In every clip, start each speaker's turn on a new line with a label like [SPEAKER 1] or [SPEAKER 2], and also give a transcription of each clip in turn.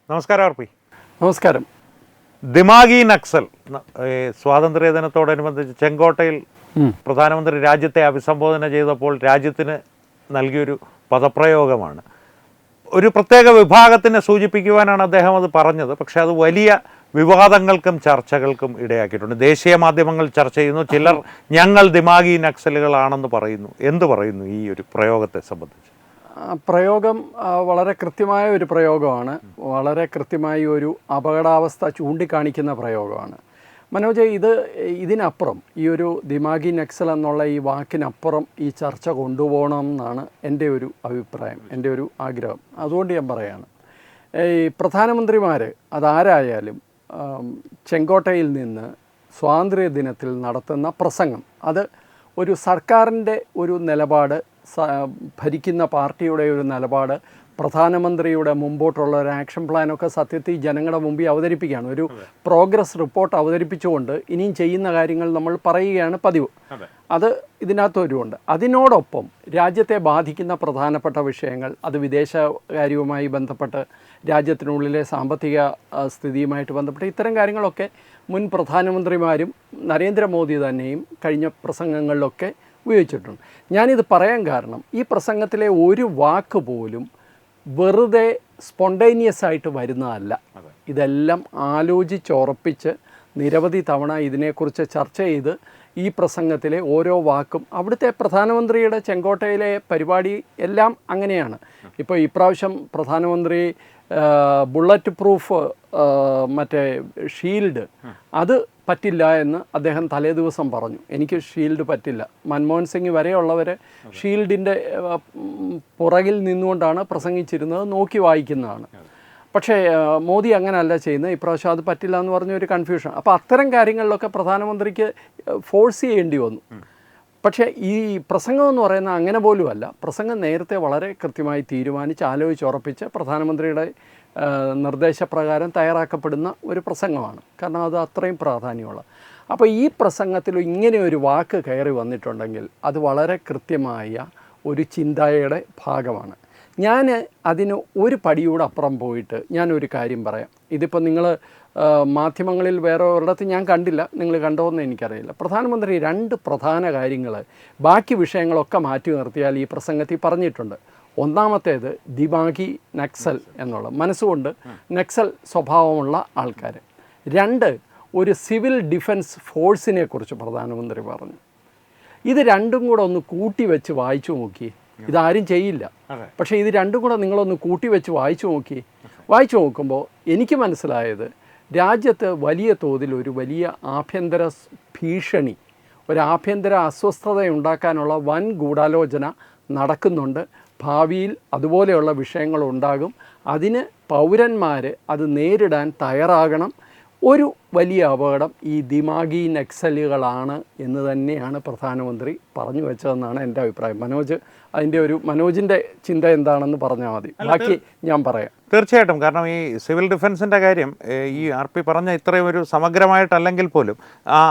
[SPEAKER 1] നമസ്കാരം ആർപി.
[SPEAKER 2] നമസ്കാരം.
[SPEAKER 1] ദിമാഗി നക്സൽ സ്വാതന്ത്ര്യ ദിനത്തോടനുബന്ധിച്ച് ചെങ്കോട്ടയിൽ പ്രധാനമന്ത്രി രാജ്യത്തെ അഭിസംബോധന ചെയ്തപ്പോൾ രാജ്യത്തിന് നൽകിയൊരു പദപ്രയോഗമാണ്. ഒരു പ്രത്യേക വിഭാഗത്തിനെ സൂചിപ്പിക്കുവാനാണ് അദ്ദേഹം അത് പറഞ്ഞത്. പക്ഷേ അത് വലിയ വിവാദങ്ങൾക്കും ചർച്ചകൾക്കും ഇടയാക്കിയിട്ടുണ്ട്. ദേശീയ മാധ്യമങ്ങൾ ചർച്ച ചെയ്യുന്നു, ചിലർ ഞങ്ങൾ ദിമാഗി നക്സലുകളാണെന്ന് പറയുന്നു. എന്ത് പറയുന്നു ഈ ഒരു പ്രയോഗത്തെ സംബന്ധിച്ച്?
[SPEAKER 2] പ്രയോഗം വളരെ കൃത്യമായ ഒരു പ്രയോഗമാണ്. വളരെ കൃത്യമായി ഒരു അപകടാവസ്ഥ ചൂണ്ടിക്കാണിക്കുന്ന പ്രയോഗമാണ്. മനോജ്, ഇതിനപ്പുറം ഈ ഒരു ദിമാഗി നക്സൽ എന്നുള്ള ഈ വാക്കിനപ്പുറം ഈ ചർച്ച കൊണ്ടുപോകണം എന്നാണ് എൻ്റെ ഒരു അഭിപ്രായം, എൻ്റെ ഒരു ആഗ്രഹം. അതുകൊണ്ട് ഞാൻ പറയാണ്, ഈ പ്രധാനമന്ത്രിമാർ അതാരായാലും ചെങ്കോട്ടയിൽ നിന്ന് സ്വാതന്ത്ര്യ ദിനത്തിൽ നടത്തുന്ന പ്രസംഗം, അത് ഒരു സർക്കാരിൻ്റെ ഒരു നിലപാട്, ഭരിക്കുന്ന പാർട്ടിയുടെ ഒരു നിലപാട്, പ്രധാനമന്ത്രിയുടെ മുമ്പോട്ടുള്ള ഒരു ആക്ഷൻ പ്ലാനൊക്കെ സത്യത്തിൽ ജനങ്ങളുടെ മുമ്പിൽ അവതരിപ്പിക്കുകയാണ്. ഒരു പ്രോഗ്രസ് റിപ്പോർട്ട് അവതരിപ്പിച്ചുകൊണ്ട് ഇനിയും ചെയ്യുന്ന കാര്യങ്ങൾ നമ്മൾ പറയുകയാണ് പതിവ്. അത് ഇതിനകത്തൊരുണ്ട്. അതിനോടൊപ്പം രാജ്യത്തെ ബാധിക്കുന്ന പ്രധാനപ്പെട്ട വിഷയങ്ങൾ, അത് വിദേശകാര്യവുമായി ബന്ധപ്പെട്ട് രാജ്യത്തിനുള്ളിലെ സാമ്പത്തിക സ്ഥിതിയുമായിട്ട് ബന്ധപ്പെട്ട് ഇത്തരം കാര്യങ്ങളൊക്കെ മുൻ പ്രധാനമന്ത്രിമാരും നരേന്ദ്രമോദി തന്നെയും കഴിഞ്ഞ പ്രസംഗങ്ങളിലൊക്കെ ഉപയോഗിച്ചിട്ടുണ്ട്. ഞാനിത് പറയാൻ കാരണം, ഈ പ്രസംഗത്തിലെ ഒരു വാക്ക് പോലും വെറുതെ സ്പോണ്ടേനിയസ് ആയിട്ട് വരുന്നതല്ല. ഇതെല്ലാം ആലോചിച്ചുറപ്പിച്ച് നിരവധി തവണ ഇതിനെക്കുറിച്ച് ചർച്ച ചെയ്ത് ഈ പ്രസംഗത്തിലെ ഓരോ വാക്കും, അവിടുത്തെ പ്രധാനമന്ത്രിയുടെ ചെങ്കോട്ടയിലെ പരിപാടി എല്ലാം അങ്ങനെയാണ്. ഇപ്പോൾ ഇപ്രാവശ്യം പ്രധാനമന്ത്രി ബുള്ളറ്റ് പ്രൂഫ് മറ്റേ ഷീൽഡ് അത് പറ്റില്ല എന്ന് അദ്ദേഹം തലേ ദിവസം പറഞ്ഞു. എനിക്ക് ഷീൽഡ് പറ്റില്ല. മൻമോഹൻ സിംഗ് വരെയുള്ളവർ ഷീൽഡിൻ്റെ പുറകിൽ നിന്നുകൊണ്ടാണ് പ്രസംഗിച്ചിരുന്നത്, നോക്കി വായിക്കുന്നതാണ്. പക്ഷേ മോദി അങ്ങനെയല്ല ചെയ്യുന്നത്. ഇപ്രാവശ്യം അത് പറ്റില്ല എന്ന് പറഞ്ഞൊരു കൺഫ്യൂഷൻ. അപ്പോൾ അത്തരം കാര്യങ്ങളിലൊക്കെ പ്രധാനമന്ത്രിക്ക് ഫോഴ്സ് ചെയ്യേണ്ടി വന്നു. പക്ഷേ ഈ പ്രസംഗം എന്ന് പറയുന്നത് അങ്ങനെ പോലുമല്ല. പ്രസംഗം നേരത്തെ വളരെ കൃത്യമായി തീരുമാനിച്ച് ആലോചിച്ചുറപ്പിച്ച് പ്രധാനമന്ത്രിയുടെ നിർദ്ദേശപ്രകാരം തയ്യാറാക്കപ്പെടുന്ന ഒരു പ്രസംഗമാണ്. കാരണം അത് അത്രയും പ്രാധാന്യമുള്ള. അപ്പോൾ ഈ പ്രസംഗത്തിൽ ഇങ്ങനെ ഒരു വാക്ക് കയറി വന്നിട്ടുണ്ടെങ്കിൽ അത് വളരെ കൃത്യമായ ഒരു ചിന്തയുടെ ഭാഗമാണ്. ഞാൻ അതിന് ഒരു പടിയൂടെ അപ്പുറം പോയിട്ട് ഞാനൊരു കാര്യം പറയാം. ഇതിപ്പോൾ നിങ്ങൾ മാധ്യമങ്ങളിൽ വേറെ ഒരിടത്ത് ഞാൻ കണ്ടില്ല, നിങ്ങൾ കണ്ടോയെന്ന് എനിക്കറിയില്ല. പ്രധാനമന്ത്രി രണ്ട് പ്രധാന കാര്യങ്ങൾ ബാക്കി വിഷയങ്ങളൊക്കെ മാറ്റി നിർത്തിയാൽ ഈ പ്രസംഗത്തിൽ പറഞ്ഞിട്ടുണ്ട്. ഒന്നാമത്തേത് ദിമാഗി നക്സൽ എന്നുള്ള, മനസ്സുകൊണ്ട് നക്സൽ സ്വഭാവമുള്ള ആൾക്കാർ. രണ്ട്, ഒരു സിവിൽ ഡിഫൻസ് ഫോഴ്സിനെ കുറിച്ച് പ്രധാനമന്ത്രി പറഞ്ഞു. ഇത് രണ്ടും കൂടെ ഒന്ന് കൂട്ടി വെച്ച് വായിച്ചു നോക്കി. ഇതാരും ചെയ്യില്ല, പക്ഷേ ഇത് രണ്ടും കൂടെ നിങ്ങളൊന്ന് കൂട്ടി വെച്ച് വായിച്ചു നോക്കി. വായിച്ചു നോക്കുമ്പോൾ എനിക്ക് മനസ്സിലായത്, രാജ്യത്ത് വലിയ തോതിൽ ഒരു വലിയ ആഭ്യന്തര ഭീഷണി, ഒരു ആഭ്യന്തര അസ്വസ്ഥത ഉണ്ടാക്കാനുള്ള വൻ ഗൂഢാലോചന നടക്കുന്നുണ്ട്. ഭാവിയിൽ അതുപോലെയുള്ള വിഷയങ്ങളുണ്ടാകും. അതിന് പൗരന്മാർ അത് നേരിടാൻ തയ്യാറാകണം. ഒരു വലിയ അപകടം ഈ ദിമാഗി നക്സലുകളാണ് എന്ന് തന്നെയാണ് പ്രധാനമന്ത്രി പറഞ്ഞു വെച്ചതെന്നാണ് എൻ്റെ അഭിപ്രായം. മനോജ്, അതിൻ്റെ മനോജിൻ്റെ ചിന്ത എന്താണെന്ന് പറഞ്ഞാൽ മതി, ബാക്കി ഞാൻ പറയാം.
[SPEAKER 1] തീർച്ചയായിട്ടും. കാരണം ഈ സിവിൽ ഡിഫൻസിൻ്റെ കാര്യം ഈ ആർപി പറഞ്ഞ ഇത്രയും ഒരു സമഗ്രമായിട്ടല്ലെങ്കിൽ പോലും ആ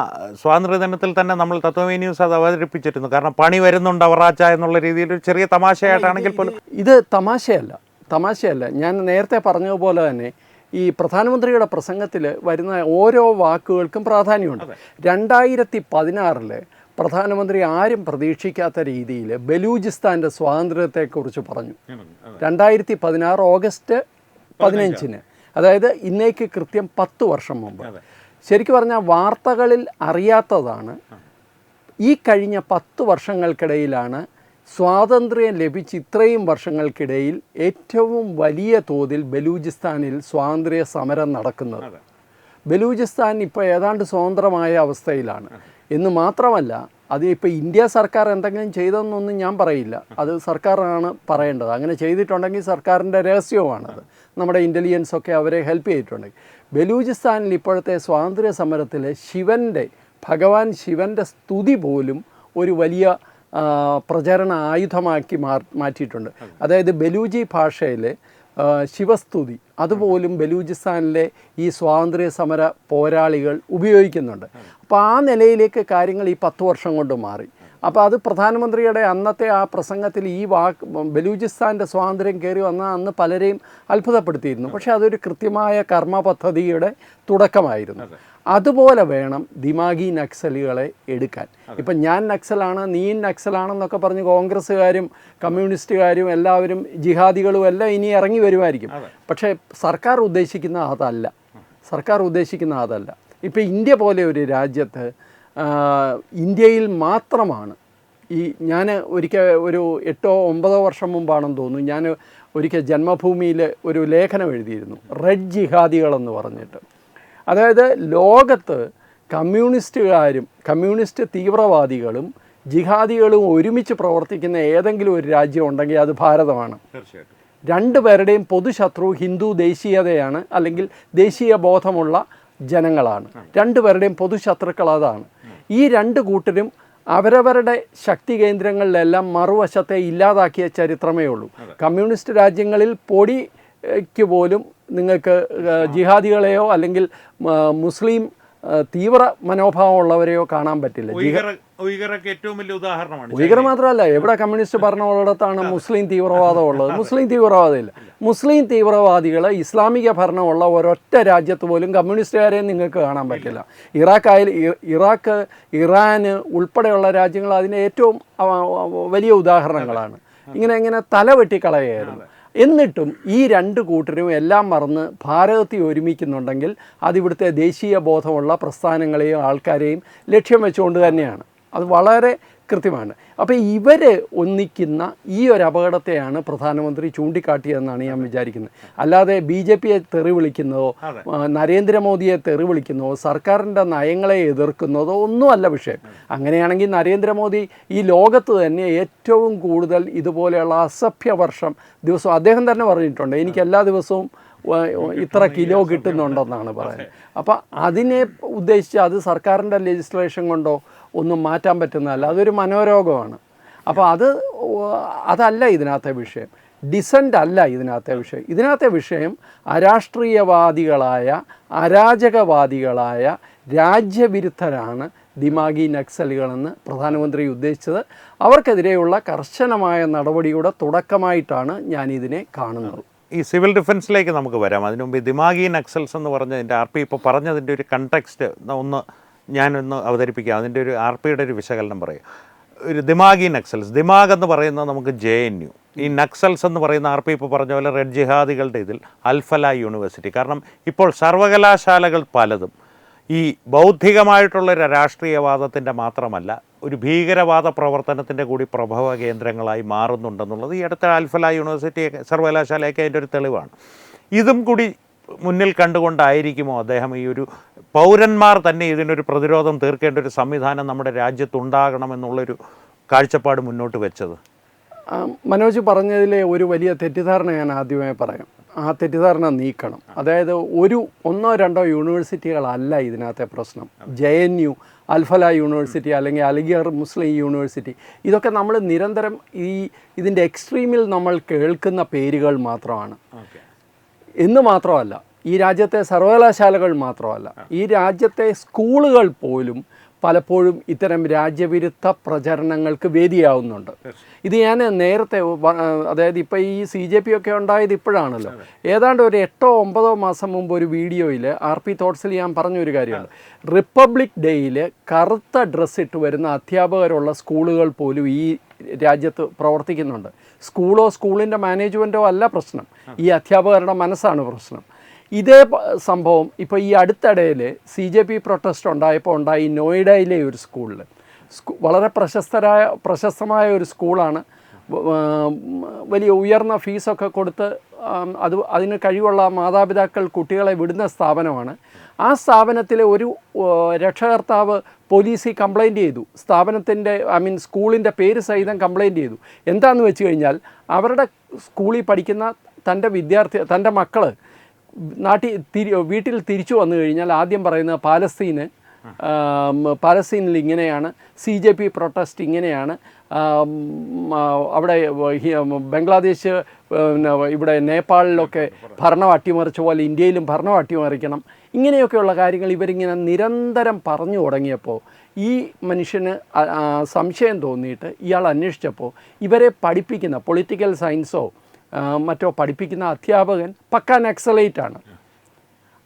[SPEAKER 1] സ്വാതന്ത്ര്യദിനത്തിൽ തന്നെ നമ്മൾ തത്വമേ ന്യൂസ് അത് അവതരിപ്പിച്ചിരുന്നു. കാരണം പണി വരുന്നുണ്ട് അവറാച്ച എന്നുള്ള രീതിയിൽ ഒരു ചെറിയ തമാശയായിട്ടാണെങ്കിൽ പോലും.
[SPEAKER 2] ഇത് തമാശയല്ല. ഞാൻ നേരത്തെ പറഞ്ഞതുപോലെ തന്നെ ഈ പ്രധാനമന്ത്രിയുടെ പ്രസംഗത്തിൽ വരുന്ന ഓരോ വാക്കുകൾക്കും പ്രാധാന്യമുണ്ട്. 2016 പ്രധാനമന്ത്രി ആരും പ്രതീക്ഷിക്കാത്ത രീതിയിൽ ബലൂചിസ്ഥാൻ്റെ സ്വാതന്ത്ര്യത്തെക്കുറിച്ച് പറഞ്ഞു. 2016 ഓഗസ്റ്റ് 15, അതായത് ഇന്നേക്ക് കൃത്യം 10 വർഷം മുമ്പ്. ശരിക്കും പറഞ്ഞാൽ വാർത്തകളിൽ അറിയാത്തതാണ്, ഈ കഴിഞ്ഞ 10 വർഷങ്ങൾക്കിടയിലാണ് സ്വാതന്ത്ര്യം ലഭിച്ച് ഇത്രയും വർഷങ്ങൾക്കിടയിൽ ഏറ്റവും വലിയ തോതിൽ ബലൂചിസ്ഥാനിൽ സ്വാതന്ത്ര്യ സമരം നടക്കുന്നത്. ബലൂചിസ്ഥാൻ ഇപ്പോൾ ഏതാണ്ട് സ്വതന്ത്രമായ അവസ്ഥയിലാണ് എന്ന് മാത്രമല്ല, അത് ഇപ്പോൾ ഇന്ത്യ സർക്കാർ എന്തെങ്കിലും ചെയ്തതെന്നൊന്നും ഞാൻ പറയില്ല, അത് സർക്കാരാണ് പറയേണ്ടത്. അങ്ങനെ ചെയ്തിട്ടുണ്ടെങ്കിൽ സർക്കാരിൻ്റെ രഹസ്യവുമാണത്. നമ്മുടെ ഇൻ്റലിജൻസൊക്കെ അവരെ ഹെൽപ്പ് ചെയ്തിട്ടുണ്ടെങ്കിൽ. ബലൂചിസ്ഥാനിൽ ഇപ്പോഴത്തെ സ്വാതന്ത്ര്യ സമരത്തിൽ ഭഗവാൻ ശിവൻ്റെ സ്തുതി പോലും ഒരു വലിയ പ്രചരണ ആയുധമാക്കി മാറ്റിയിട്ടുണ്ട്. അതായത് ബലൂജി ഭാഷയിൽ ശിവസ്തുതി അതുപോലും ബലൂചിസ്ഥാനിലെ ഈ സ്വാതന്ത്ര്യ സമര പോരാളികൾ ഉപയോഗിക്കുന്നുണ്ട്. അപ്പോൾ ആ നിലയിലേക്ക് കാര്യങ്ങൾ ഈ 10 വർഷം കൊണ്ട് മാറി. അപ്പോൾ അത് പ്രധാനമന്ത്രിയുടെ അന്നത്തെ ആ പ്രസംഗത്തിൽ ഈ ബലൂചിസ്ഥാൻ്റെ സ്വാതന്ത്ര്യം കയറി വന്ന അന്ന് പലരെയും അത്ഭുതപ്പെടുത്തിയിരുന്നു. പക്ഷേ അതൊരു കൃത്യമായ കർമ്മ പദ്ധതിയുടെ തുടക്കമായിരുന്നു. അതുപോലെ വേണം ദിമാഗി നക്സലുകളെ എടുക്കാൻ. ഇപ്പം ഞാൻ നക്സലാണ്, നീ നക്സലാണെന്നൊക്കെ പറഞ്ഞ് കോൺഗ്രസ്സുകാരും കമ്മ്യൂണിസ്റ്റുകാരും എല്ലാവരും ജിഹാദികളും എല്ലാം ഇനി ഇറങ്ങി വരുമായിരിക്കും. പക്ഷേ സർക്കാർ ഉദ്ദേശിക്കുന്ന അതല്ല. ഇപ്പം ഇന്ത്യ പോലെ ഒരു രാജ്യത്ത് ഇന്ത്യയിൽ മാത്രമാണ് ഞാൻ ഒരിക്കൽ ഒരു 8-9 വർഷം മുമ്പാണെന്ന് തോന്നുന്നു, ഞാൻ ഒരിക്കൽ ജന്മഭൂമിയിൽ ഒരു ലേഖനം എഴുതിയിരുന്നു, റെഡ് ജിഹാദികളെന്ന് പറഞ്ഞിട്ട്. അതായത് ലോകത്ത് കമ്മ്യൂണിസ്റ്റ് തീവ്രവാദികളും ജിഹാദികളും ഒരുമിച്ച് പ്രവർത്തിക്കുന്ന ഏതെങ്കിലും ഒരു രാജ്യം ഉണ്ടെങ്കിൽ അത് ഭാരതമാണ്. രണ്ടുപേരുടെയും പൊതുശത്രു ഹിന്ദു ദേശീയതയാണ്, അല്ലെങ്കിൽ ദേശീയ ബോധമുള്ള ജനങ്ങളാണ്. രണ്ടുപേരുടെയും പൊതുശത്രുക്കൾ അതാണ്. ഈ രണ്ട് കൂട്ടരും അവരവരുടെ ശക്തി കേന്ദ്രങ്ങളിലെല്ലാം മറുവശത്തെ ഇല്ലാതാക്കിയ ചരിത്രമേ ഉള്ളൂ. കമ്മ്യൂണിസ്റ്റ് രാജ്യങ്ങളിൽ പൊടിക്ക് പോലും നിങ്ങൾക്ക് ജിഹാദികളെയോ അല്ലെങ്കിൽ മുസ്ലിം തീവ്ര മനോഭാവമുള്ളവരെയോ കാണാൻ പറ്റില്ല.
[SPEAKER 1] ഉയ്ഗറൊക്കെ ഏറ്റവും വലിയ ഉദാഹരണമാണ്.
[SPEAKER 2] ഉയ്ഗർ മാത്രമല്ല, എവിടെ കമ്മ്യൂണിസ്റ്റ് ഭരണമുള്ളിടത്താണ് മുസ്ലിം തീവ്രവാദം ഉള്ളത്? മുസ്ലിം തീവ്രവാദമില്ല. മുസ്ലിം തീവ്രവാദികൾ ഇസ്ലാമിക ഭരണമുള്ള ഒരൊറ്റ രാജ്യത്ത് പോലും കമ്മ്യൂണിസ്റ്റുകാരെ നിങ്ങൾക്ക് കാണാൻ പറ്റില്ല. ഇറാഖ്, ഇറാൻ ഉൾപ്പെടെയുള്ള രാജ്യങ്ങൾ അതിന് ഏറ്റവും വലിയ ഉദാഹരണങ്ങളാണ്. ഇങ്ങനെ തലവെട്ടിക്കളയായിരുന്നു. എന്നിട്ടും ഈ രണ്ട് കൂട്ടരും എല്ലാം മറന്ന് ഭാരതത്തിൽ ഒരുമിക്കുന്നുണ്ടെങ്കിൽ അതിവിടുത്തെ ദേശീയ ബോധമുള്ള പ്രസ്ഥാനങ്ങളെയും ആൾക്കാരെയും ലക്ഷ്യം വെച്ചുകൊണ്ട് തന്നെയാണ്. അത് വളരെ കൃത്യമാണ്. അപ്പോൾ ഇവർ ഒന്നിക്കുന്ന ഈ ഒരു അപകടത്തെയാണ് പ്രധാനമന്ത്രി ചൂണ്ടിക്കാട്ടിയതെന്നാണ് ഞാൻ വിചാരിക്കുന്നത്. അല്ലാതെ BJPയെ തെറി വിളിക്കുന്നതോ നരേന്ദ്രമോദിയെ തെറി വിളിക്കുന്നതോ സർക്കാരിൻ്റെ നയങ്ങളെ എതിർക്കുന്നതോ ഒന്നുമല്ല വിഷയം. അങ്ങനെയാണെങ്കിൽ നരേന്ദ്രമോദി ഈ ലോകത്ത് തന്നെ ഏറ്റവും കൂടുതൽ ഇതുപോലെയുള്ള അസഭ്യവർഷം ദിവസം അദ്ദേഹം തന്നെ പറഞ്ഞിട്ടുണ്ട്, എനിക്ക് എല്ലാ ദിവസവും ഇത്ര കിലോ കിട്ടുന്നുണ്ടെന്നാണ് പറയുന്നത്. അപ്പോൾ അതിനെ ഉദ്ദേശിച്ച് അത് സർക്കാരിൻ്റെ ലെജിസ്ലേഷൻ കൊണ്ടോ ഒന്നും മാറ്റാൻ പറ്റുന്നതല്ല, അതൊരു മനോരോഗമാണ്. അപ്പോൾ അതല്ല ഇതിനകത്തെ വിഷയം. ഡിസൻ്റ് അല്ല ഇതിനകത്തെ വിഷയം അരാഷ്ട്രീയവാദികളായ അരാജകവാദികളായ രാജ്യവിരുദ്ധരാണ് ദിമാഗി നക്സലുകളെന്ന് പ്രധാനമന്ത്രി ഉദ്ദേശിച്ചത്. അവർക്കെതിരെയുള്ള കർശനമായ നടപടിയുടെ തുടക്കമായിട്ടാണ് ഞാനിതിനെ കാണുന്നത്.
[SPEAKER 1] ഈ സിവിൽ ഡിഫൻസിലേക്ക് നമുക്ക് വരാം. അതിനു മുമ്പ് ദിമാഗി നക്സൽസ് എന്ന് പറഞ്ഞതിൻ്റെ RP ഇപ്പോൾ പറഞ്ഞതിൻ്റെ ഒരു കണ്ടെക്സ്റ്റ് ഞാനൊന്ന് അവതരിപ്പിക്കാം. അതിൻ്റെ ഒരു RPയുടെ ഒരു വിശകലനം പറയും. ഒരു ദിമാഗി നക്സൽസ്, ദിമാഗ് എന്ന് പറയുന്നത് നമുക്ക് JNU, ഈ നക്സൽസ് എന്ന് പറയുന്ന RP ഇപ്പോൾ പറഞ്ഞ പോലെ റെഡ് ജിഹാദികളുടെ ഇതിൽ അൽഫല യൂണിവേഴ്സിറ്റി. കാരണം ഇപ്പോൾ സർവകലാശാലകൾ പലതും ഈ ബൗദ്ധികമായിട്ടുള്ളൊരു രാഷ്ട്രീയവാദത്തിൻ്റെ മാത്രമല്ല ഒരു ഭീകരവാദ പ്രവർത്തനത്തിൻ്റെ കൂടി പ്രഭവ കേന്ദ്രങ്ങളായി മാറുന്നുണ്ടെന്നുള്ളത് ഈ അടുത്ത അൽഫല യൂണിവേഴ്സിറ്റി സർവകലാശാലയൊക്കെ അതിൻ്റെ ഒരു തെളിവാണ്. ഇതും കൂടി മുന്നിൽ കണ്ടുകൊണ്ടായിരിക്കുമോ അദ്ദേഹം ഈ ഒരു പൗരന്മാർ തന്നെ ഇതിനൊരു പ്രതിരോധം തീർക്കേണ്ട ഒരു സംവിധാനം നമ്മുടെ രാജ്യത്തുണ്ടാകണമെന്നുള്ളൊരു കാഴ്ചപ്പാട് മുന്നോട്ട് വെച്ചത്?
[SPEAKER 2] മനോജ് പറഞ്ഞതിലെ ഒരു വലിയ തെറ്റിദ്ധാരണ ഞാൻ ആദ്യമേ പറയാം. ആ തെറ്റിദ്ധാരണ നീക്കണം. അതായത് 1-2 യൂണിവേഴ്സിറ്റികളല്ല ഇതിനകത്തെ പ്രശ്നം. JNU, അൽഫല യൂണിവേഴ്സിറ്റി അല്ലെങ്കിൽ അലിഗർ മുസ്ലിം യൂണിവേഴ്സിറ്റി, ഇതൊക്കെ നമ്മൾ നിരന്തരം ഇതിൻ്റെ എക്സ്ട്രീമിൽ നമ്മൾ കേൾക്കുന്ന പേരുകൾ മാത്രമാണ്. എന്ന് മാത്രമല്ല, ഈ രാജ്യത്തെ സർവകലാശാലകൾ മാത്രമല്ല, ഈ രാജ്യത്തെ സ്കൂളുകൾ പോലും പലപ്പോഴും ഇത്തരം രാജ്യവിരുദ്ധ പ്രചരണങ്ങൾക്ക് വേദിയാവുന്നുണ്ട്. ഇത് ഞാൻ നേരത്തെ, അതായത് ഇപ്പോൾ ഈ CJP ഒക്കെ ഉണ്ടായത് ഇപ്പോഴാണല്ലോ. ഏതാണ്ട് ഒരു 8-9 മാസം മുമ്പ് ഒരു വീഡിയോയിൽ RP തോട്ട്സിൽ ഞാൻ പറഞ്ഞൊരു കാര്യമുണ്ട്. റിപ്പബ്ലിക് ഡേയിൽ കറുത്ത ഡ്രസ്സ് ഇട്ട് വരുന്ന അധ്യാപകരുള്ള സ്കൂളുകൾ പോലും ഈ രാജ്യത്ത് പ്രവർത്തിക്കുന്നുണ്ട്. സ്കൂളിൻ്റെ മാനേജ്മെൻറ്റോ അല്ല പ്രശ്നം, ഈ അധ്യാപകരുടെ മനസ്സാണ് പ്രശ്നം. ഇതേ സംഭവം ഇപ്പോൾ ഈ അടുത്തിടയിൽ CJP പ്രൊട്ടസ്റ്റ് ഉണ്ടായി നോയിഡയിലെ ഒരു സ്കൂളിൽ. വളരെ പ്രശസ്തമായ ഒരു സ്കൂളാണ്. വലിയ ഉയർന്ന ഫീസൊക്കെ കൊടുത്ത് അതിന് കഴിവുള്ള മാതാപിതാക്കൾ കുട്ടികളെ വിടുന്ന സ്ഥാപനമാണ്. ആ സ്ഥാപനത്തിലെ ഒരു രക്ഷകർത്താവ് പോലീസിൽ കംപ്ലയിൻ്റ് ചെയ്തു. സ്കൂളിൻ്റെ പേര് സഹിതം കംപ്ലയിൻ്റ് ചെയ്തു. എന്താണെന്ന് വെച്ച് കഴിഞ്ഞാൽ അവരുടെ സ്കൂളിൽ പഠിക്കുന്ന തൻ്റെ മക്കൾ വീട്ടിൽ തിരിച്ചു വന്നു കഴിഞ്ഞാൽ ആദ്യം പറയുന്നത് പാലസ്തീനിൽ ഇങ്ങനെയാണ്, CJP പ്രൊട്ടസ്റ്റ് ഇങ്ങനെയാണ്, അവിടെ ബംഗ്ലാദേശ് ഇവിടെ നേപ്പാളിലൊക്കെ ഭരണം അട്ടിമറിച്ച പോലെ ഇന്ത്യയിലും ഭരണം അട്ടിമറിക്കണം. ഇങ്ങനെയൊക്കെയുള്ള കാര്യങ്ങൾ ഇവരിങ്ങനെ നിരന്തരം പറഞ്ഞു തുടങ്ങിയപ്പോൾ ഈ മനുഷ്യന് സംശയം തോന്നിയിട്ട് ഇയാൾ അന്വേഷിച്ചപ്പോൾ ഇവരെ പഠിപ്പിക്കുന്ന പൊളിറ്റിക്കൽ സയൻസോ മറ്റോ പഠിപ്പിക്കുന്ന അധ്യാപകൻ പക്ക നക്സലൈറ്റാണ്.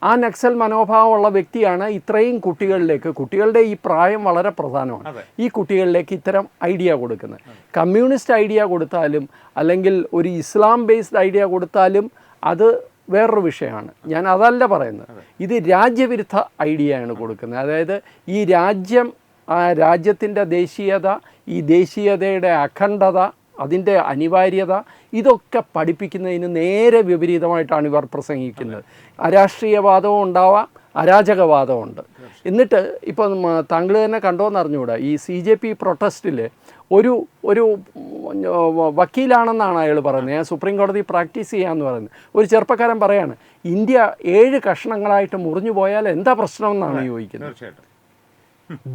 [SPEAKER 2] ആ നക്സൽ മനോഭാവമുള്ള വ്യക്തിയാണ് ഇത്രയും കുട്ടികളുടെ ഈ പ്രായം വളരെ പ്രധാനമാണ്, ഈ കുട്ടികളിലേക്ക് ഇത്തരം ഐഡിയ കൊടുക്കുന്നത്. കമ്മ്യൂണിസ്റ്റ് ഐഡിയ കൊടുത്താലും അല്ലെങ്കിൽ ഒരു ഇസ്ലാം ബേസ്ഡ് ഐഡിയ കൊടുത്താലും അത് വേറൊരു വിഷയമാണ്. ഞാൻ അതല്ല പറയുന്നത്. ഇത് രാജ്യവിരുദ്ധ ഐഡിയയാണ് കൊടുക്കുന്നത്. അതായത് ഈ രാജ്യത്തിൻ്റെ ദേശീയത, ഈ ദേശീയതയുടെ അഖണ്ഡത, അതിൻ്റെ അനിവാര്യത, ഇതൊക്കെ പഠിപ്പിക്കുന്നതിന് നേരെ വിപരീതമായിട്ടാണ് ഇവർ പ്രസംഗിക്കുന്നത്. അരാഷ്ട്രീയവാദവും ഉണ്ടാവാം, അരാജകവാദമുണ്ട്. എന്നിട്ട് ഇപ്പം താങ്കൾ തന്നെ കണ്ടോന്ന് അറിഞ്ഞുകൂടാ, ഈ CJP പ്രൊട്ടസ്റ്റിൽ ഒരു വക്കീലാണെന്നാണ് അയാൾ പറയുന്നത്. ഞാൻ സുപ്രീം കോടതി പ്രാക്ടീസ് ചെയ്യാമെന്ന് പറയുന്നത്. ഒരു ചെറുപ്പക്കാരൻ പറയാണ്, ഇന്ത്യ 7 കഷ്ണങ്ങളായിട്ട് മുറിഞ്ഞു പോയാൽ എന്താ പ്രശ്നമെന്നാണ് ചോദിക്കുന്നത്.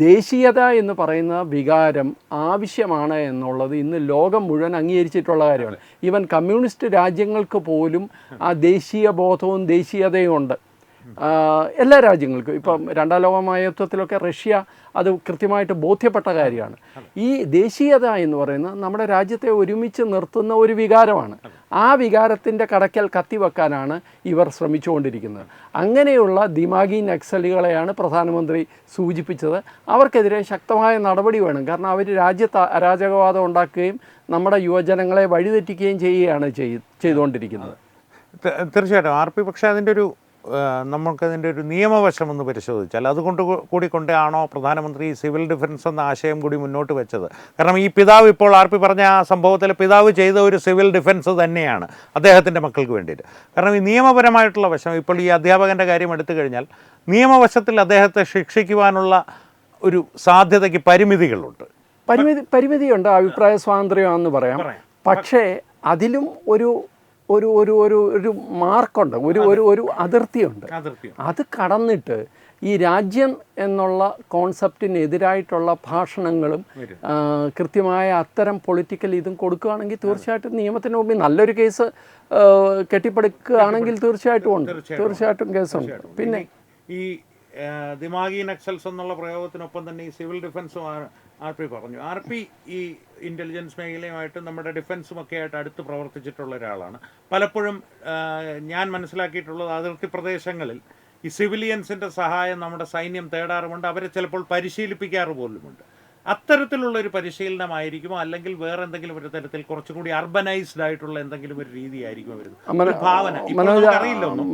[SPEAKER 2] ദേശീയത എന്ന് പറയുന്ന വികാരം ആവശ്യമാണ് എന്നുള്ളത് ഇന്ന് ലോകം മുഴുവൻ അംഗീകരിച്ചിട്ടുള്ള കാര്യമാണ്. ഈവൻ കമ്മ്യൂണിസ്റ്റ് രാജ്യങ്ങൾക്ക് പോലും ആ ദേശീയ ബോധവും ദേശീയതയും ഉണ്ട്. എല്ലാ രാജ്യങ്ങൾക്കും. ഇപ്പം 2ാം ലോക മഹായുദ്ധത്തിലൊക്കെ റഷ്യ അത് കൃത്യമായിട്ട് ബോധ്യപ്പെട്ട കാര്യമാണ്. ഈ ദേശീയത എന്ന് പറയുന്നത് നമ്മുടെ രാജ്യത്തെ ഒരുമിച്ച് നിർത്തുന്ന ഒരു വികാരമാണ്. ആ വികാരത്തിൻ്റെ കടക്കൽ കത്തിവെക്കാനാണ് ഇവർ ശ്രമിച്ചുകൊണ്ടിരിക്കുന്നത്. അങ്ങനെയുള്ള ദിമാഗി നക്സലുകളെയാണ് പ്രധാനമന്ത്രി സൂചിപ്പിച്ചത്. അവർക്കെതിരെ ശക്തമായ നടപടി വേണം. കാരണം അവർ രാജ്യത്ത് അരാജകവാദം ഉണ്ടാക്കുകയും നമ്മുടെ യുവജനങ്ങളെ വഴിതെറ്റിക്കുകയും ചെയ്യുകയാണ് ചെയ്തുകൊണ്ടിരിക്കുന്നത്.
[SPEAKER 1] തീർച്ചയായിട്ടും RP, പക്ഷേ നമുക്കതിൻ്റെ ഒരു നിയമവശം ഒന്ന് പരിശോധിച്ചാൽ അതുകൊണ്ട് കൂടിക്കൊണ്ടാണോ പ്രധാനമന്ത്രി സിവിൽ ഡിഫൻസ് എന്ന ആശയം കൂടി മുന്നോട്ട് വെച്ചത്? കാരണം ഈ പിതാവ്, ഇപ്പോൾ RP പറഞ്ഞ ആ സംഭവത്തിൽ പിതാവ് ചെയ്ത ഒരു സിവിൽ ഡിഫൻസ് തന്നെയാണ് അദ്ദേഹത്തിൻ്റെ മക്കൾക്ക് വേണ്ടിയിട്ട്. കാരണം ഈ നിയമപരമായിട്ടുള്ള വശം, ഇപ്പോൾ ഈ അധ്യാപകൻ്റെ കാര്യം എടുത്തു കഴിഞ്ഞാൽ നിയമവശത്തിൽ അദ്ദേഹത്തെ ശിക്ഷിക്കുവാനുള്ള ഒരു സാധ്യതയ്ക്ക് പരിമിതികളുണ്ട്.
[SPEAKER 2] പരിമിതിയുണ്ട്, അഭിപ്രായ സ്വാതന്ത്ര്യമാണെന്ന് പറയാം. പക്ഷേ അതിലും ഒരു മാർക്കുണ്ട്, ഒരു അതിർത്തിയുണ്ട്. അത് കടന്നിട്ട് ഈ രാജ്യം എന്നുള്ള കോൺസെപ്റ്റിനെതിരായിട്ടുള്ള ഭാഷണങ്ങളും കൃത്യമായ അത്തരം പൊളിറ്റിക്കൽ ഇതും കൊടുക്കുകയാണെങ്കിൽ തീർച്ചയായിട്ടും നിയമത്തിന് മുമ്പിൽ നല്ലൊരു കേസ് കെട്ടിപ്പടുക്കുകയാണെങ്കിൽ തീർച്ചയായിട്ടും കേസുണ്ട്. പിന്നെ
[SPEAKER 1] ഈ ദിമാഗി നക്സൽസ് എന്നുള്ള പ്രയോഗത്തിനൊപ്പം തന്നെ ഈ സിവിൽ ഡിഫൻസും RP പറഞ്ഞു. RP ഈ ഇൻ്റലിജൻസ് മേഖലയുമായിട്ട് നമ്മുടെ ഡിഫൻസും ഒക്കെ ആയിട്ട് അടുത്ത് പ്രവർത്തിച്ചിട്ടുള്ള ഒരാളാണ്. പലപ്പോഴും ഞാൻ മനസ്സിലാക്കിയിട്ടുള്ളത് അതിർത്തി പ്രദേശങ്ങളിൽ ഈ സിവിലിയൻസിൻ്റെ സഹായം നമ്മുടെ സൈന്യം തേടാറുമുണ്ട്. അവരെ ചിലപ്പോൾ പരിശീലിപ്പിക്കാറ് പോലുമുണ്ട്. അത്തരത്തിലുള്ളൊരു പരിശീലനമായിരിക്കുമോ, അല്ലെങ്കിൽ വേറെ എന്തെങ്കിലും ഒരു തരത്തിൽ കുറച്ചുകൂടി അർബനൈസ്ഡ് ആയിട്ടുള്ള എന്തെങ്കിലും ഒരു രീതിയായിരിക്കും വരുന്നത്?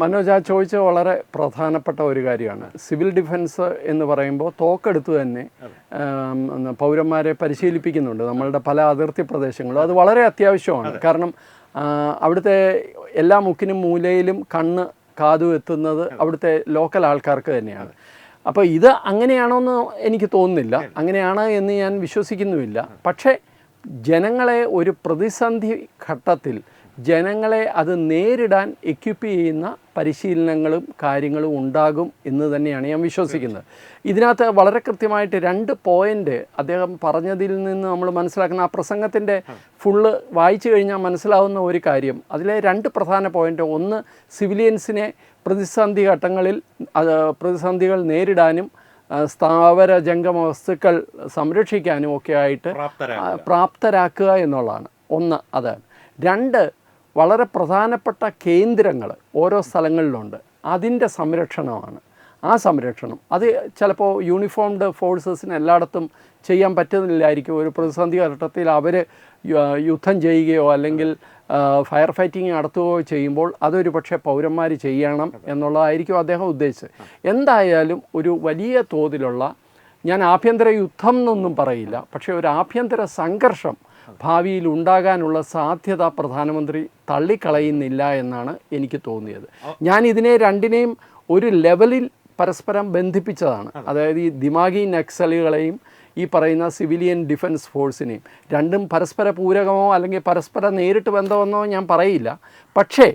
[SPEAKER 2] മനോജ്, ആ ചോദിച്ചത് വളരെ പ്രധാനപ്പെട്ട ഒരു കാര്യമാണ്. സിവിൽ ഡിഫൻസ് എന്ന് പറയുമ്പോൾ തോക്കെടുത്ത് തന്നെ പൗരന്മാരെ പരിശീലിപ്പിക്കുന്നുണ്ട് നമ്മളുടെ പല അതിർത്തി പ്രദേശങ്ങളും. അത് വളരെ അത്യാവശ്യമാണ്. കാരണം അവിടുത്തെ എല്ലാ മുക്കിനും മൂലയിലും കണ്ണ് കാതു എത്തുന്നത് അവിടുത്തെ ലോക്കൽ ആൾക്കാർക്ക് തന്നെയാണ്. അപ്പോൾ ഇത് അങ്ങനെയാണോന്ന് എനിക്ക് തോന്നുന്നില്ല, അങ്ങനെയാണ് എന്ന് ഞാൻ വിശ്വസിക്കുന്നുമില്ല. പക്ഷേ ജനങ്ങളെ ഒരു പ്രതിസന്ധി ഘട്ടത്തിൽ ജനങ്ങളെ അത് നേരിടാൻ എക്യുപ്പ് ചെയ്യുന്ന പരിശീലനങ്ങളും കാര്യങ്ങളും ഉണ്ടാകും എന്ന് തന്നെയാണ് ഞാൻ വിശ്വസിക്കുന്നത്. ഇതിനകത്ത് വളരെ കൃത്യമായിട്ട് 2 പോയിൻ്റ് അദ്ദേഹം പറഞ്ഞതിൽ നിന്ന് നമ്മൾ മനസ്സിലാക്കുന്ന, ആ പ്രസംഗത്തിൻ്റെ ഫുള്ള് വായിച്ചു കഴിഞ്ഞാൽ മനസ്സിലാവുന്ന ഒരു കാര്യം, അതിലെ 2 പ്രധാന പോയിൻ്റ്. ഒന്ന്, സിവിലിയൻസിനെ പ്രതിസന്ധി ഘട്ടങ്ങളിൽ പ്രതിസന്ധികൾ നേരിടാനും സ്ഥാവര ജംഗമ വസ്തുക്കൾ സംരക്ഷിക്കാനും ഒക്കെ ആയിട്ട് പ്രാപ്തരാക്കുക എന്നുള്ളതാണ്. ഒന്ന് അതാണ്. 2, വളരെ പ്രധാനപ്പെട്ട കേന്ദ്രങ്ങൾ ഓരോ സ്ഥലങ്ങളിലുണ്ട്, അതിൻ്റെ സംരക്ഷണമാണ്. ആ സംരക്ഷണം അത് ചിലപ്പോൾ യൂണിഫോംഡ് ഫോഴ്സസിന് എല്ലായിടത്തും ചെയ്യാൻ പറ്റുന്നില്ലായിരിക്കും. ഒരു പ്രതിസന്ധി ഘട്ടത്തിൽ അവർ യുദ്ധം ചെയ്യുകയോ അല്ലെങ്കിൽ ഫയർ ഫൈറ്റിംഗ് നടത്തുകയോ ചെയ്യുമ്പോൾ അതൊരു പക്ഷേ പൗരന്മാർ ചെയ്യണം എന്നുള്ളതായിരിക്കും അദ്ദേഹം ഉദ്ദേശിച്ചത്. എന്തായാലും ഒരു വലിയ തോതിലുള്ള, ഞാൻ ആഭ്യന്തര യുദ്ധം എന്നൊന്നും പറയില്ല, പക്ഷേ ഒരു ആഭ്യന്തര സംഘർഷം ഭാവിയിൽ ഉണ്ടാകാനുള്ള സാധ്യത പ്രധാനമന്ത്രി തള്ളിക്കളയുന്നില്ല എന്നാണ് എനിക്ക് തോന്നിയത്. ഞാൻ ഇതിനെ രണ്ടിനെയും ഒരു ലെവലിൽ പരസ്പരം ബന്ധിപ്പിച്ചതാണ്. അതായത് ഈ ദിമാഗി നക്സലുകളെയും ഈ പറയുന്ന സിവിലിയൻ ഡിഫൻസ് ഫോഴ്സിനെയും രണ്ടും പരസ്പര പൂരകമോ അല്ലെങ്കിൽ പരസ്പര നേരിട്ട് ബന്ധമെന്നോ ഞാൻ പറയില്ല. പക്ഷേ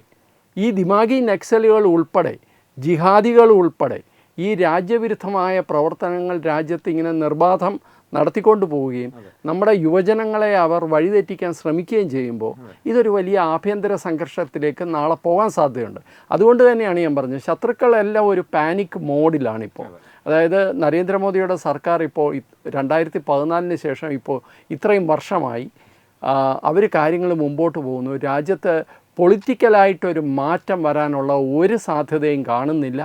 [SPEAKER 2] ഈ ദിമാഗി നക്സലുകൾ ഉൾപ്പെടെ ജിഹാദികൾ ഉൾപ്പെടെ ഈ രാജ്യവിരുദ്ധമായ പ്രവർത്തനങ്ങൾ രാജ്യത്ത് ഇങ്ങനെ നിർബാധം നടത്തിക്കൊണ്ട് പോവുകയും നമ്മുടെ യുവജനങ്ങളെ അവർ വഴിതെറ്റിക്കാൻ ശ്രമിക്കുകയും ചെയ്യുമ്പോൾ ഇതൊരു വലിയ ആഭ്യന്തര സംഘർഷത്തിലേക്ക് നാളെ പോകാൻ സാധ്യതയുണ്ട്. അതുകൊണ്ട് തന്നെയാണ് ഞാൻ പറഞ്ഞത്, ശത്രുക്കളെല്ലാം ഒരു പാനിക് മോഡിലാണിപ്പോൾ. അതായത് നരേന്ദ്രമോദിയുടെ സർക്കാർ ഇപ്പോൾ 2014 ശേഷം ഇപ്പോൾ ഇത്രയും വർഷമായി അവർ കാര്യങ്ങൾ മുമ്പോട്ട് പോകുന്നു. രാജ്യത്ത് പൊളിറ്റിക്കലായിട്ടൊരു മാറ്റം വരാനുള്ള ഒരു സാധ്യതയും കാണുന്നില്ല.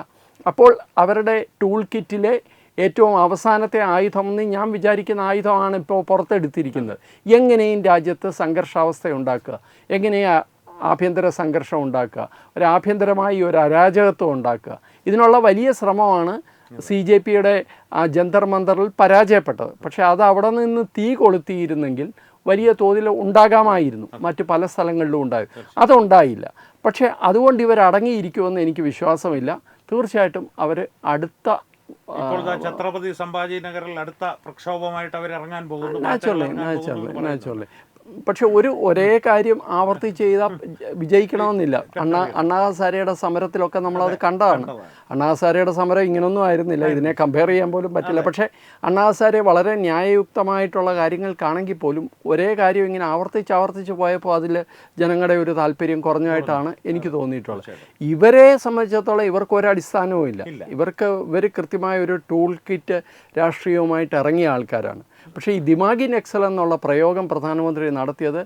[SPEAKER 2] അപ്പോൾ അവരുടെ ടൂൾ കിറ്റിലെ ഏറ്റവും അവസാനത്തെ ആയുധം എന്ന് ഞാൻ വിചാരിക്കുന്ന ആയുധമാണ് ഇപ്പോൾ പുറത്തെടുത്തിരിക്കുന്നത്. എങ്ങനെയും രാജ്യത്ത് സംഘർഷാവസ്ഥ ഉണ്ടാക്കുക, എങ്ങനെയാണ് ആഭ്യന്തര സംഘർഷം ഉണ്ടാക്കുക, ഒരു ആഭ്യന്തരമായി ഒരു അരാജകത്വം ഉണ്ടാക്കുക. ഇതിനുള്ള വലിയ ശ്രമമാണ് CJPയുടെ ജന്തർ മന്ദറിൽ പരാജയപ്പെട്ടത്. പക്ഷേ അത് അവിടെ നിന്ന് തീ കൊളുത്തിയിരുന്നെങ്കിൽ വലിയ തോതിൽ ഉണ്ടാകാമായിരുന്നു, മറ്റ് പല സ്ഥലങ്ങളിലും ഉണ്ടായിരുന്നു. അതുണ്ടായില്ല. പക്ഷേ അതുകൊണ്ട് ഇവർ അടങ്ങിയിരിക്കുമെന്ന് എനിക്ക് വിശ്വാസമില്ല. തീർച്ചയായിട്ടും അവർ അടുത്ത
[SPEAKER 1] ഛത്രപതി സംഭാജി നഗറിൽ അടുത്ത പ്രക്ഷോഭമായിട്ട് അവർ ഇറങ്ങാൻ പോകുന്നു.
[SPEAKER 2] നാച്ചുറലി. പക്ഷെ ഒരേ കാര്യം ആവർത്തിച്ച് ചെയ്താൽ വിജയിക്കണമെന്നില്ല. അണ്ണാ ഹസാരെയുടെ സമരത്തിലൊക്കെ നമ്മളത് കണ്ടതാണ്. അണ്ണാ ഹസാരെയുടെ സമരം ഇങ്ങനൊന്നും ആയിരുന്നില്ല, ഇതിനെ കമ്പയർ ചെയ്യാൻ പോലും പറ്റില്ല. പക്ഷേ അണ്ണാ ഹസാരെ വളരെ ന്യായയുക്തമായിട്ടുള്ള കാര്യങ്ങൾക്കാണെങ്കിൽ പോലും ഒരേ കാര്യം ഇങ്ങനെ ആവർത്തിച്ച് പോയപ്പോൾ അതിൽ ജനങ്ങളുടെ ഒരു താല്പര്യം കുറഞ്ഞതായിട്ടാണ് എനിക്ക് തോന്നിയിട്ടുള്ളത്. ഇവരെ സംബന്ധിച്ചിടത്തോളം ഇവർക്ക് ഒരടിസ്ഥാനവും ഇല്ല. ഇവർ കൃത്യമായ ഒരു ടൂൾ കിറ്റ് രാഷ്ട്രീയവുമായിട്ട് ഇറങ്ങിയ ആൾക്കാരാണ്. പക്ഷേ ഈ ദിമാഗി നക്സൽ എന്നുള്ള പ്രയോഗം പ്രധാനമന്ത്രി നടത്തിയത്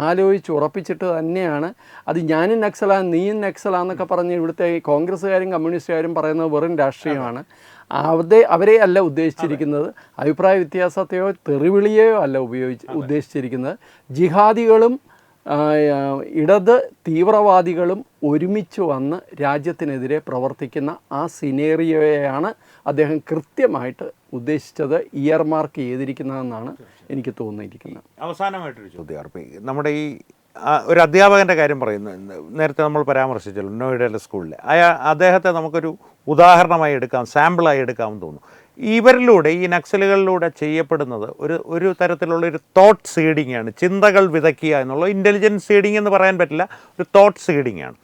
[SPEAKER 2] ആലോചിച്ച് ഉറപ്പിച്ചിട്ട് തന്നെയാണ്. അത് ഞാനും നക്സലാ നീയും നക്സലാന്നൊക്കെ പറഞ്ഞ് ഇവിടുത്തെ കോൺഗ്രസ്സുകാരും കമ്മ്യൂണിസ്റ്റുകാരും പറയുന്നത് വെറും രാഷ്ട്രീയമാണ്. അവരെ അല്ല ഉദ്ദേശിച്ചിരിക്കുന്നത്, അഭിപ്രായ വ്യത്യാസത്തെയോ തെറിവിളിയെയോ അല്ല ഉദ്ദേശിച്ചിരിക്കുന്നത്. ജിഹാദികളും ഇടത് തീവ്രവാദികളും ഒരുമിച്ച് വന്ന് രാജ്യത്തിനെതിരെ പ്രവർത്തിക്കുന്ന ആ സിനേറിയോയാണ് അദ്ദേഹം കൃത്യമായിട്ട് ഉദ്ദേശിച്ചത്, ഇയർ മാർക്ക് ചെയ്തിരിക്കുന്നതെന്നാണ് എനിക്ക് തോന്നിയിരിക്കുന്നത്.
[SPEAKER 1] അവസാനമായിട്ടൊരു ചോദ്യം, നമ്മുടെ ഈ ഒരു അധ്യാപകൻ്റെ കാര്യം പറയുന്നു, നേരത്തെ നമ്മൾ പരാമർശിച്ചല്ലോ, നോയിഡയിലെ സ്കൂളിലെ അദ്ദേഹത്തെ നമുക്കൊരു ഉദാഹരണമായി എടുക്കാം, സാമ്പിളായി എടുക്കാമെന്ന് തോന്നുന്നു. ഇവരിലൂടെ ഈ നക്സലുകളിലൂടെ ചെയ്യപ്പെടുന്നത് ഒരു തരത്തിലുള്ളൊരു തോട്ട് സീഡിംഗ് ആണ്. ചിന്തകൾ വിതയ്ക്കുക എന്നുള്ള ഇൻ്റലിജൻസ് സീഡിംഗ് എന്ന് പറയാൻ പറ്റില്ല, ഒരു തോട്ട് സീഡിംഗ് ആണ്.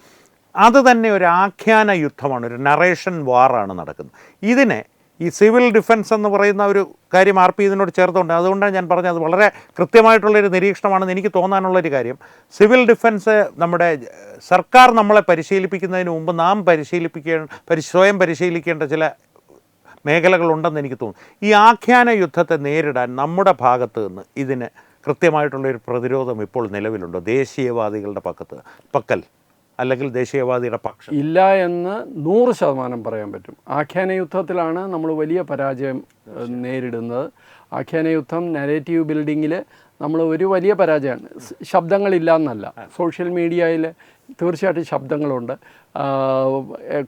[SPEAKER 1] അത് തന്നെ ഒരു ആഖ്യാന യുദ്ധമാണ്, ഒരു നറേഷൻ വാറാണ് നടക്കുന്നത്. ഇതിനെ ഈ സിവിൽ ഡിഫൻസ് എന്ന് പറയുന്ന ഒരു കാര്യം RP ഇതിനോട് ചേർത്തുകൊണ്ട്, അതുകൊണ്ടാണ് ഞാൻ പറഞ്ഞത് അത് വളരെ കൃത്യമായിട്ടുള്ളൊരു നിരീക്ഷണമാണെന്ന് എനിക്ക് തോന്നാനുള്ളൊരു കാര്യം. സിവിൽ ഡിഫൻസ് നമ്മുടെ സർക്കാർ നമ്മളെ പരിശീലിപ്പിക്കുന്നതിന് മുമ്പ് നാം സ്വയം പരിശീലിക്കേണ്ട ചില മേഖലകളുണ്ടെന്ന് എനിക്ക് തോന്നുന്നു. ഈ ആഖ്യാന യുദ്ധത്തെ നേരിടാൻ നമ്മുടെ ഭാഗത്ത് നിന്ന് ഇതിന് കൃത്യമായിട്ടുള്ളൊരു പ്രതിരോധം ഇപ്പോൾ നിലവിലുണ്ടോ? ദേശീയവാദികളുടെ പക്കൽ അല്ലെങ്കിൽ ദേശീയവാദിയുടെ പക്ഷം
[SPEAKER 2] ഇല്ല എന്ന് 100% പറയാൻ പറ്റും. ആഖ്യാന യുദ്ധത്തിലാണ് നമ്മൾ വലിയ പരാജയം നേരിടുന്നത്. ആഖ്യാന യുദ്ധം നരേറ്റീവ് ബിൽഡിങ്ങിൽ നമ്മൾ ഒരു വലിയ പരാജയമാണ്. ശബ്ദങ്ങളില്ല എന്നല്ല, സോഷ്യൽ മീഡിയയിൽ തീർച്ചയായിട്ടും ശബ്ദങ്ങളുണ്ട്.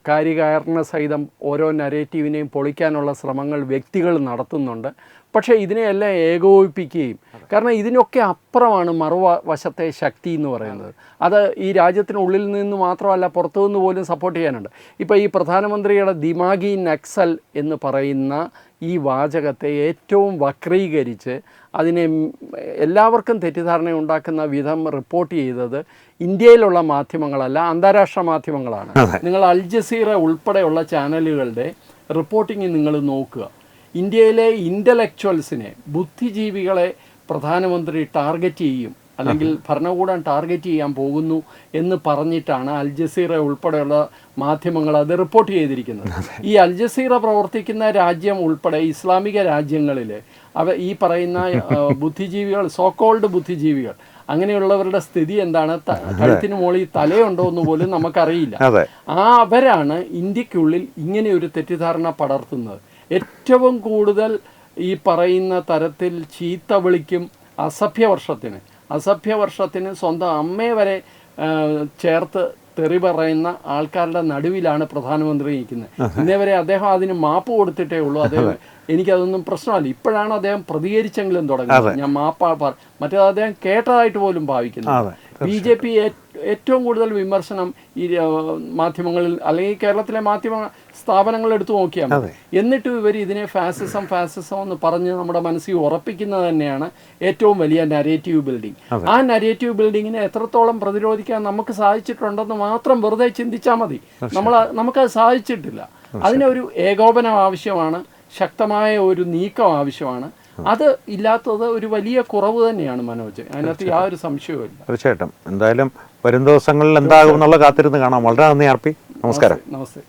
[SPEAKER 2] കാര്യകാരണ സഹിതം ഓരോ നരേറ്റീവിനെയും പൊളിക്കാനുള്ള ശ്രമങ്ങൾ വ്യക്തികൾ നടത്തുന്നുണ്ട്. പക്ഷേ ഇതിനെയെല്ലാം ഏകോപിപ്പിക്കുകയും, കാരണം ഇതിനൊക്കെ അപ്പുറമാണ് മറുവശത്തെ ശക്തി എന്ന് പറയുന്നത്. അത് ഈ രാജ്യത്തിനുള്ളിൽ നിന്ന് മാത്രമല്ല പുറത്തു നിന്ന് പോലും സപ്പോർട്ട് ചെയ്യാനുണ്ട്. ഇപ്പോൾ ഈ പ്രധാനമന്ത്രിയുടെ ദിമാഗി നക്സൽ എന്ന് പറയുന്ന ഈ വാചകത്തെ ഏറ്റവും വക്രീകരിച്ച് അതിനെ എല്ലാവർക്കും തെറ്റിദ്ധാരണ ഉണ്ടാക്കുന്ന വിധം റിപ്പോർട്ട് ചെയ്തത് ഇന്ത്യയിലുള്ള മാധ്യമങ്ങളല്ല, അന്താരാഷ്ട്ര മാധ്യമങ്ങളാണ്. നിങ്ങൾ അൽ ജസീറ ഉൾപ്പെടെയുള്ള ചാനലുകളുടെ റിപ്പോർട്ടിങ് നിങ്ങൾ നോക്കുക. ഇന്ത്യയിലെ ഇൻ്റലക്ച്വൽസിനെ, ബുദ്ധിജീവികളെ പ്രധാനമന്ത്രി ടാർഗറ്റ് ചെയ്യും, അല്ലെങ്കിൽ ഭരണകൂടം ടാർഗറ്റ് ചെയ്യാൻ പോകുന്നു എന്ന് പറഞ്ഞിട്ടാണ് അൽ ജസീറ ഉൾപ്പെടെയുള്ള മാധ്യമങ്ങൾ അത് റിപ്പോർട്ട് ചെയ്തിരിക്കുന്നത്. ഈ അൽ ജസീറ പ്രവർത്തിക്കുന്ന രാജ്യം ഉൾപ്പെടെ ഇസ്ലാമിക രാജ്യങ്ങളിൽ ഈ പറയുന്ന ബുദ്ധിജീവികൾ, സോക്കോൾഡ് ബുദ്ധിജീവികൾ, അങ്ങനെയുള്ളവരുടെ സ്ഥിതി എന്താണ്, കഴുത്തിന് മുകളിൽ തലയുണ്ടോ എന്ന് പോലും നമുക്കറിയില്ല. അവരാണ് ഇന്ത്യക്കുള്ളിൽ ഇങ്ങനെയൊരു തെറ്റിദ്ധാരണ പടർത്തുന്നത്. ഏറ്റവും കൂടുതൽ ഈ പറയുന്ന തരത്തിൽ ചീത്ത വിളിക്കും, അസഭ്യവർഷത്തിന് സ്വന്തം അമ്മയെ വരെ ചേർത്ത് തെറി പറയുന്ന ആൾക്കാരുടെ നടുവിലാണ് പ്രധാനമന്ത്രി നിൽക്കുന്നത്. ഇന്നേവരെ അദ്ദേഹം അതിന് മാപ്പ് കൊടുത്തിട്ടേ ഉള്ളൂ. അദ്ദേഹം എനിക്കതൊന്നും പ്രശ്നമല്ല. ഇപ്പോഴാണ് അദ്ദേഹം പ്രതികരിച്ചെങ്കിലും തുടങ്ങുന്നത്. ഞാൻ മറ്റേത് അദ്ദേഹം കേട്ടതായിട്ട് പോലും ഭാവിക്കുന്നു. BJP ഏറ്റവും കൂടുതൽ വിമർശനം ഈ മാധ്യമങ്ങളിൽ അല്ലെങ്കിൽ കേരളത്തിലെ മാധ്യമ സ്ഥാപനങ്ങൾ എടുത്തു നോക്കിയാൽ മതി. എന്നിട്ടും ഇവർ ഇതിനെ ഫാസിസം എന്ന് പറഞ്ഞ് നമ്മുടെ മനസ്സിൽ ഉറപ്പിക്കുന്നത് തന്നെയാണ് ഏറ്റവും വലിയ നരേറ്റീവ് ബിൽഡിംഗ്. ആ നരേറ്റീവ് ബിൽഡിങ്ങിനെ എത്രത്തോളം പ്രതിരോധിക്കാൻ നമുക്ക് സാധിച്ചിട്ടുണ്ടെന്ന് മാത്രം വെറുതെ ചിന്തിച്ചാൽ മതി. നമുക്കത് സാധിച്ചിട്ടില്ല. അതിനൊരു ഏകോപനം ആവശ്യമാണ്, ശക്തമായ ഒരു നീക്കം ആവശ്യമാണ്. അത് ഇല്ലാത്തത് ഒരു വലിയ കുറവ് തന്നെയാണ് മനോജ്, അതിനകത്ത് യാതൊരു സംശയവും ഇല്ല.
[SPEAKER 1] തീർച്ചയായിട്ടും. എന്തായാലും വരും ദിവസങ്ങളിൽ എന്താകും എന്നുള്ള കാത്തിരുന്ന് കാണാം. വളരെ നന്ദി ആർ പി. നമസ്കാരം.
[SPEAKER 2] നമസ്തേ.